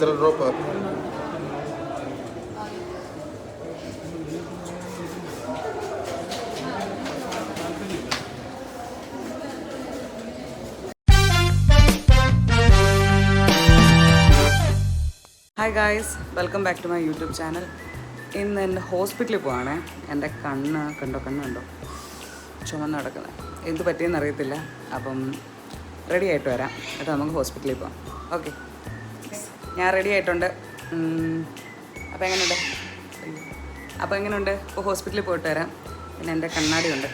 Hi guys, welcome back to my YouTube channel. ഇന്ന് എൻ്റെ ഹോസ്പിറ്റലിൽ പോവാണേ. എൻ്റെ കണ്ണുണ്ടോ ചുമന്ന് കിടക്കുന്നത്. എന്ത് പറ്റിയെന്ന് അറിയത്തില്ല. അപ്പം റെഡി ആയിട്ട് വരാം കേട്ടോ, നമുക്ക് ഹോസ്പിറ്റലിൽ പോവാം. ഓക്കെ, ഞാൻ റെഡി ആയിട്ടുണ്ട്. അപ്പോൾ എങ്ങനെയുണ്ട്? ഇപ്പോൾ ഹോസ്പിറ്റലിൽ പോയിട്ട് വരാം. പിന്നെ എൻ്റെ കണ്ണാടിയുണ്ട്.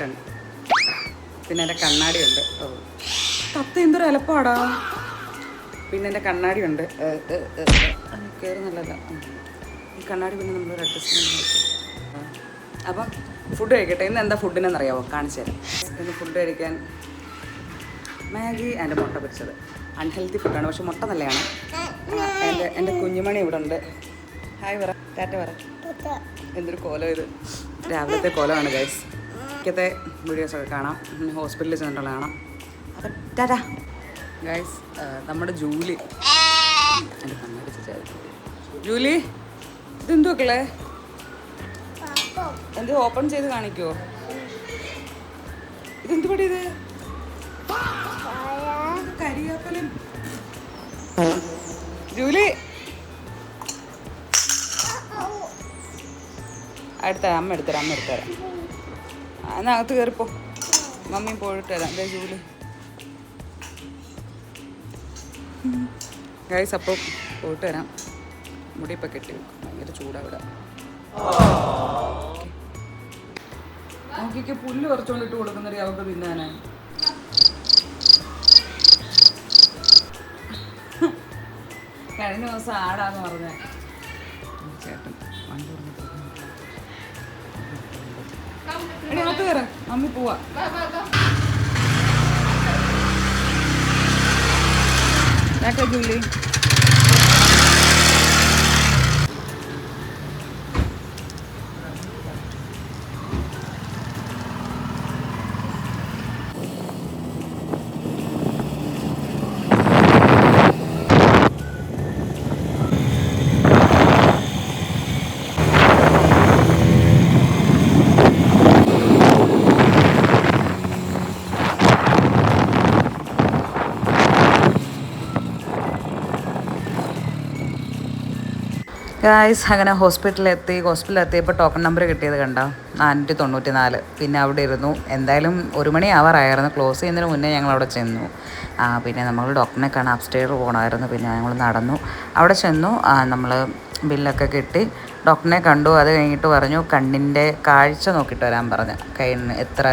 ഓ, കത്ത എന്തൊരു എലപ്പാടാ. പിന്നെ എൻ്റെ കണ്ണാടിയുണ്ട്. കയറി നല്ലതല്ല ഈ കണ്ണാടി. പിന്നെ നമ്മളൊരു അഡ്ജസ്റ്റ്മെൻറ്റ്. അപ്പം ഫുഡ് കഴിക്കട്ടെ. ഇന്ന് എന്താ ഫുഡിനെന്നറിയാമോ? കാണിച്ചു തരാം. ഇന്ന് ഫുഡ് കഴിക്കാൻ മാഗി ആൻഡ് മുട്ട പൊരിച്ചത്. അൺഹെൽത്തി ഫുഡാണ്, പക്ഷെ മുട്ട നല്ലതാണ്. എൻ്റെ കുഞ്ഞുമണി ഇവിടെ ഉണ്ട്. ഹായ് പറ, ടാറ്റ പറ. എന്തൊരു കോലം ഇത്! രാവിലത്തെ കോലമാണ് ഗൈസ്. മിക്കത്തെ വീഡിയോസൊക്കെ കാണാം, ഹോസ്പിറ്റലിൽ ചെന്നിട്ടുള്ള കാണാം. അപ്പം ടാറ്റ ഗൈസ്. നമ്മുടെ ജൂലി, എൻ്റെ കണ്ണാടി ജൂലി, ഇതെന്തു മക്കളെ? എന്ത് ഓപ്പൺ ചെയ്ത് കാണിക്കുമോ? ഇതെന്ത് പടി? ഇത് കരിയാപ്പലും. ജൂലി അമ്മ എടുത്തരാം. അതിനകത്ത് കയറിപ്പോ, മമ്മിയും പോയിട്ട് വരാം. അതെ ജൂലി ഗൈസ്. അപ്പം പോയിട്ട് വരാം. മുടി ഇപ്പം കെട്ടി വെക്കും, ഭയങ്കര ചൂടാ ഇവിടെ. നോക്കിക്ക് പുല്ല് കുറച്ചുകൊണ്ടിട്ട് കൊടുക്കുന്നൊരു അവർക്ക് തിന്നാനാ. കഴിഞ്ഞ ദിവസം ആടാന്ന് പറഞ്ഞ ചേട്ടൻ വണ്ടി എടി അകത്ത് കയറാം, മമ്മി പോവാ. ജൂലി ഗായ്സ്, അങ്ങനെ ഹോസ്പിറ്റലിലെത്തിയപ്പോൾ ടോക്കൺ നമ്പർ കിട്ടിയത് കണ്ടോ? 494. പിന്നെ അവിടെ ഇരുന്നു. എന്തായാലും 1 മണി ആവാറായിരുന്നു. ക്ലോസ് ചെയ്യുന്നതിന് മുന്നേ ഞങ്ങൾ അവിടെ ചെന്നു. പിന്നെ നമ്മൾ ഡോക്ടറിനെ കാണാൻ അപ്സ്റ്റെയർ പോകണമായിരുന്നു. പിന്നെ ഞങ്ങൾ നടന്നു അവിടെ ചെന്നു. നമ്മൾ ബില്ലൊക്കെ കിട്ടി, ഡോക്ടറിനെ കണ്ടു. അത് കഴിഞ്ഞിട്ട് പറഞ്ഞു കണ്ണിൻ്റെ കാഴ്ച നോക്കിയിട്ട് വരാൻ പറഞ്ഞു. കണ്ണിന് എത്ര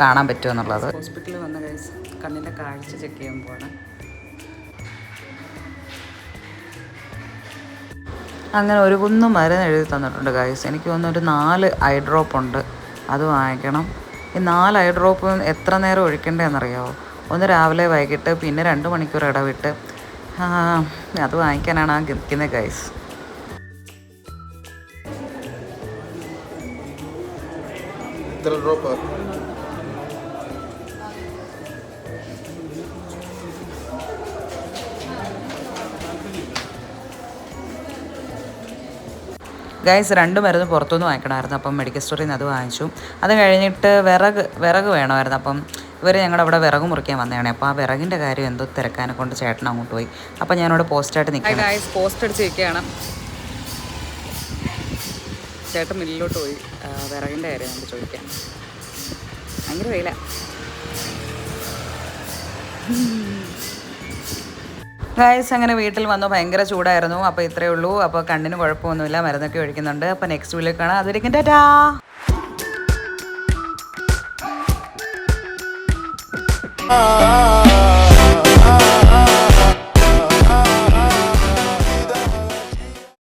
കാണാൻ പറ്റുമെന്നുള്ളത്. ഹോസ്പിറ്റലിൽ വന്ന ഗൈസ്, കണ്ണിൻ്റെ കാഴ്ച ചെക്ക് ചെയ്യാൻ പോകണം. അങ്ങനെ ഒരു കുന്നു മരുന്ന് എഴുതി തന്നിട്ടുണ്ട് ഗൈസ്. എനിക്ക് തോന്നുന്നു ഒരു 4 ഐ ഡ്രോപ്പ് ഉണ്ട്, അത് വാങ്ങിക്കണം. ഈ 4 ഐ ഡ്രോപ്പ് എത്ര നേരം ഒഴിക്കേണ്ടതെന്നറിയാമോ? ഒന്ന് രാവിലെ, വൈകിട്ട്, പിന്നെ 2 മണിക്കൂർ ഇടവിട്ട്. അത് വാങ്ങിക്കാനാണ് നിൽക്കുന്നത് ഗൈസ്. ഗൈസ്, 2 മരുന്ന് പുറത്തുനിന്ന് വാങ്ങിക്കണമായിരുന്നു. അപ്പം മെഡിക്കൽ സ്റ്റോറിൽ നിന്ന് അത് വാങ്ങിച്ചു. അത് കഴിഞ്ഞിട്ട് വിറക് വേണമായിരുന്നു. അപ്പം ഇവർ ഞങ്ങളുടെ അവിടെ വിറക് മുറിക്കാൻ വന്നതാണ്. അപ്പോൾ ആ വിറകിൻ്റെ കാര്യം എന്തോ തിരക്കാനെ കൊണ്ട് ചേട്ടൻ അങ്ങോട്ട് പോയി. അപ്പം ഞാനവിടെ പോസ്റ്റായിട്ട് നിൽക്കാം. ഗൈസ്, പോസ്റ്റ് അടിച്ച് നിൽക്കുകയാണ്. ചേട്ടൻ മില്ലിലോട്ട് പോയി. വിറകിൻ്റെ കാര്യം നമുക്ക് ചോദിക്കാം. ഭയങ്കര വെയില. ഗൈസ്, അങ്ങനെ വീട്ടിൽ വന്നു. ഭയങ്കര ചൂടായിരുന്നു. അപ്പോൾ ഇത്രയേ ഉള്ളൂ. അപ്പോൾ കണ്ണിന് കുഴപ്പമൊന്നുമില്ല, മരുന്നൊക്കെ ഒഴിക്കുന്നുണ്ട്. അപ്പോൾ നെക്സ്റ്റ് വീഡിയോയിൽ കാണാം. അതുവരെയ്ക്കും ടാറ്റാ.